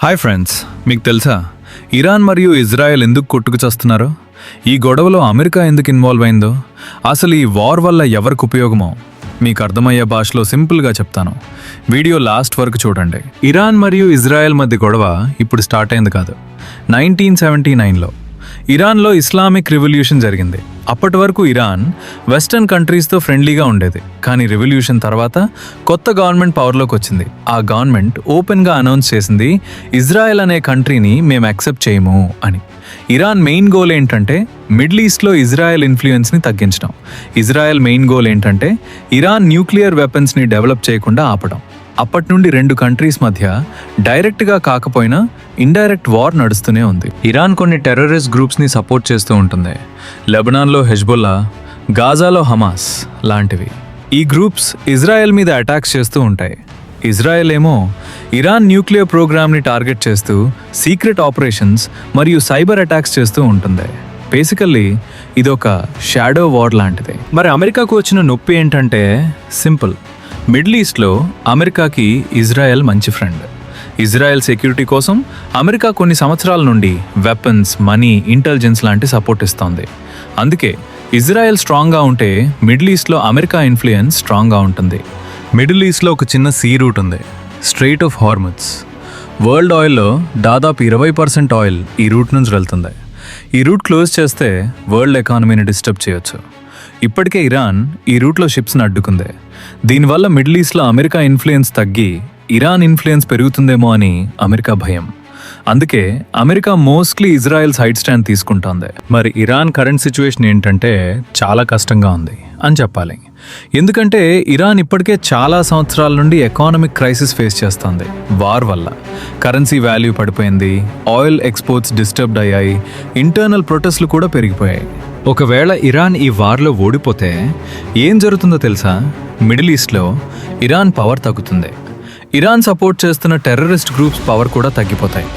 Hi friends, మీకు తెలుసా Iran మరియు ఇజ్రాయెల్ ఎందుకు కొట్టుకు చస్తున్నారో? ఈ గొడవలో అమెరికా ఎందుకు ఇన్వాల్వ్ అయిందో, అసలు ఈ వార్ వల్ల ఎవరికి ఉపయోగమో మీకు అర్థమయ్యే భాషలో సింపుల్గా చెప్తాను. వీడియో లాస్ట్ వరకు చూడండి. ఇరాన్ మరియు ఇజ్రాయెల్ మధ్య గొడవ ఇప్పుడు స్టార్ట్ అయింది కాదు. 1979లో ఇరాన్లో ఇస్లామిక్ రివల్యూషన్ జరిగింది. అప్పటి వరకు ఇరాన్ వెస్టర్న్ కంట్రీస్తో ఫ్రెండ్లీగా ఉండేది. కానీ రివల్యూషన్ తర్వాత కొత్త గవర్నమెంట్ పవర్లోకి వచ్చింది. ఆ గవర్నమెంట్ ఓపెన్గా అనౌన్స్ చేసింది, ఇజ్రాయెల్ అనే కంట్రీని మేము యాక్సెప్ట్ చేయము అని. ఇరాన్ మెయిన్ గోల్ ఏంటంటే మిడిల్ ఈస్ట్లో ఇజ్రాయెల్ ఇన్ఫ్లుయెన్స్ని తగ్గించడం. ఇజ్రాయెల్ మెయిన్ గోల్ ఏంటంటే ఇరాన్ న్యూక్లియర్ వెపన్స్ని డెవలప్ చేయకుండా ఆపడం. అప్పటి నుండి రెండు కంట్రీస్ మధ్య డైరెక్ట్గా కాకపోయినా ఇండైరెక్ట్ వార్ నడుస్తూనే ఉంది. ఇరాన్ కొన్ని టెర్రరిస్ట్ గ్రూప్స్ని సపోర్ట్ చేస్తూ ఉంటుంది. లెబనాన్లో హెజ్బొల్లా, గాజాలో హమాస్ లాంటివి. ఈ గ్రూప్స్ ఇజ్రాయెల్ మీద అటాక్స్ చేస్తూ ఉంటాయి. ఇజ్రాయెల్ ఏమో ఇరాన్ న్యూక్లియర్ ప్రోగ్రామ్ని టార్గెట్ చేస్తూ సీక్రెట్ ఆపరేషన్స్ మరియు సైబర్ అటాక్స్ చేస్తూ ఉంటుంది. బేసికల్లీ ఇదొక షాడో వార్ లాంటిది. మరి అమెరికాకు వచ్చిన నొప్పి ఏంటంటే సింపుల్. మిడిల్ ఈస్ట్లో అమెరికాకి ఇజ్రాయెల్ మంచి ఫ్రెండ్. ఇజ్రాయెల్ సెక్యూరిటీ కోసం అమెరికా కొన్ని సంవత్సరాల నుండి వెపన్స్, మనీ, ఇంటెలిజెన్స్ లాంటి సపోర్ట్ ఇస్తోంది. అందుకే ఇజ్రాయెల్ స్ట్రాంగ్గా ఉంటే మిడిల్ ఈస్ట్లో అమెరికా ఇన్ఫ్లుయెన్స్ స్ట్రాంగ్గా ఉంటుంది. మిడిల్ ఈస్ట్లో ఒక చిన్న సీ రూట్ ఉంది, స్ట్రెయిట్ ఆఫ్ హార్ముజ్. వరల్డ్ ఆయిల్లో దాదాపు 20% ఆయిల్ ఈ రూట్ నుంచి వెళ్తుంది. ఈ రూట్ క్లోజ్ చేస్తే వరల్డ్ ఎకానమీని డిస్టర్బ్ చేయొచ్చు. ఇప్పటికే ఇరాన్ ఈ రూట్లో షిప్స్ని అడ్డుకుంది. దీనివల్ల మిడిల్ ఈస్ట్లో అమెరికా ఇన్ఫ్లుయెన్స్ తగ్గి ఇరాన్ ఇన్ఫ్లుయెన్స్ పెరుగుతుందేమో అని అమెరికా భయం. అందుకే America mostly Israel side stand తీసుకుంటోంది. మరి ఇరాన్ కరెంట్ సిచ్యువేషన్ ఏంటంటే చాలా కష్టంగా ఉంది అని చెప్పాలి. ఎందుకంటే ఇరాన్ ఇప్పటికే చాలా సంవత్సరాల నుండి ఎకానమిక్ క్రైసిస్ ఫేస్ చేస్తోంది. వార్ వల్ల కరెన్సీ వాల్యూ పడిపోయింది, ఆయిల్ ఎక్స్పోర్ట్స్ డిస్టర్బ్డ్ అయ్యాయి, ఇంటర్నల్ ప్రొటెస్ట్లు కూడా పెరిగిపోయాయి. ఒకవేళ ఇరాన్ ఈ వార్లో ఓడిపోతే ఏం జరుగుతుందో తెలుసా? మిడిల్ ఈస్ట్లో ఇరాన్ పవర్ తగ్గుతుంది. ఇరాన్ సపోర్ట్ చేస్తున్న టెర్రరిస్ట్ గ్రూప్స్ పవర్ కూడా తగ్గిపోతాయి.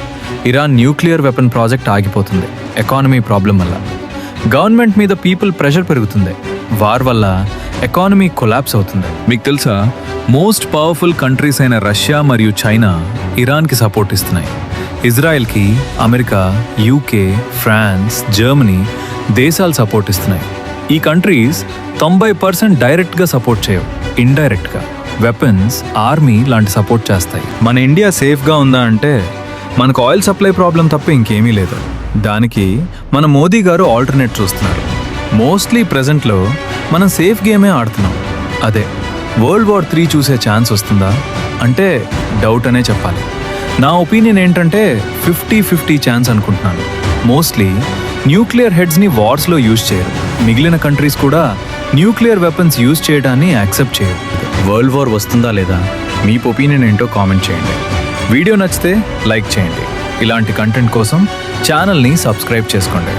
ఇరాన్ న్యూక్లియర్ వెపన్ ప్రాజెక్ట్ ఆగిపోతుంది ఎకానమీ ప్రాబ్లం వల్ల. గవర్నమెంట్ మీద పీపుల్ ప్రెషర్ పెరుగుతుంది. వార్ వల్ల ఎకానమీ కొలాప్స్ అవుతుంది. మీకు తెలుసా, మోస్ట్ పవర్ఫుల్ కంట్రీస్ అయిన రష్యా మరియు చైనా ఇరాన్కి సపోర్ట్ ఇస్తున్నాయి. ఇజ్రాయెల్కి అమెరికా, యూకే, ఫ్రాన్స్, జర్మనీ దేశాలు సపోర్ట్ ఇస్తున్నాయి. ఈ కంట్రీస్ 90% డైరెక్ట్గా సపోర్ట్ చేయవు, ఇండైరెక్ట్గా వెపన్స్, ఆర్మీ లాంటి సపోర్ట్ చేస్తాయి. మన ఇండియా సేఫ్గా ఉందా అంటే మనకు ఆయిల్ సప్లై ప్రాబ్లం తప్ప ఇంకేమీ లేదు. దానికి మన మోదీ గారు ఆల్టర్నేట్ చూస్తున్నారు. మోస్ట్లీ ప్రజెంట్లో మనం సేఫ్ గేమే ఆడుతున్నాం. అదే వరల్డ్ వార్ 3 చూసే ఛాన్స్ వస్తుందా అంటే డౌట్ అనే చెప్పాలి. నా ఒపీనియన్ ఏంటంటే 50-50 ఛాన్స్ అనుకుంటున్నాను. మోస్ట్లీ న్యూక్లియర్ హెడ్స్ని వార్స్లో యూజ్ చేయరు. మిగిలిన కంట్రీస్ కూడా న్యూక్లియర్ వెపన్స్ యూజ్ చేయడాన్ని యాక్సెప్ట్ చేయరు. వరల్డ్ వార్ వస్తుందా లేదా? మీ ఒపీనియన్ ఏంటో కామెంట్ చేయండి. వీడియో నచ్చితే లైక్ చేయండి. ఇలాంటి కంటెంట్ కోసం ఛానల్ని సబ్స్క్రైబ్ చేసుకోండి.